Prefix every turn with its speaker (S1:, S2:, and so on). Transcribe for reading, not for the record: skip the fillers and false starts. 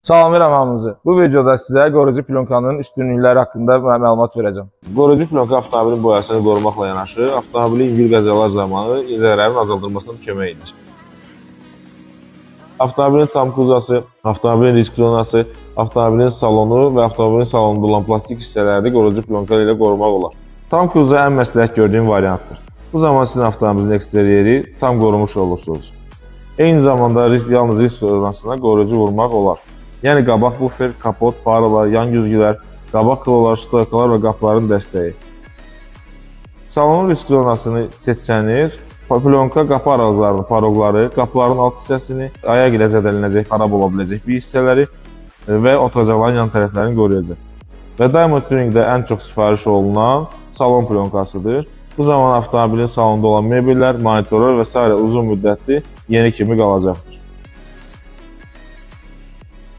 S1: Salamlayıram hamınızı. Bu videoda sizə qoruyucu plyonkanın üstünlükləri haqqında məlumat verəcəm.
S2: Qoruyucu plyonka avtomobilin boyasını qorumaqla yanaşı, avtomobilin yüngül qəzalar zamanı zərərin azaldılmasına kömək edir. Avtomobilin tam kuzası, avtomobilin disk zonası, avtomobilin salonu və avtomobilin salonunda olan plastik hissələri qoruyucu plyonka ilə qorumaq olar. Tam kuza ən məsləhət gördüyüm variantdır. Bu zaman sizin avtomobilinizin eksteryeri tam qorumuş olursunuz. Eyni zamanda yalnız risk zonasına qoruyucu vurmaq olar. Yəni qabaq bufer, kapot, faralar, yan güzgülər, qabaq kılolar, stoykalar və qapıların dəstəyi. Salonun risk zonasını seçsəniz, plyonka qapı aralıqlarını, paroqları, qapıların alt hissəsini, ayaq ilə zədələnəcək, xarab ola biləcək bir hissələri və oturacaqların yan tərəflərini qoruyacaq. Və Diamond Tuningdə ən çox sifariş olunan salon plyonkasıdır. Bu zaman avtomobilin salonunda olan mebellər, monitorlar və s. uzun müddətli yeni kimi qalacaqdır.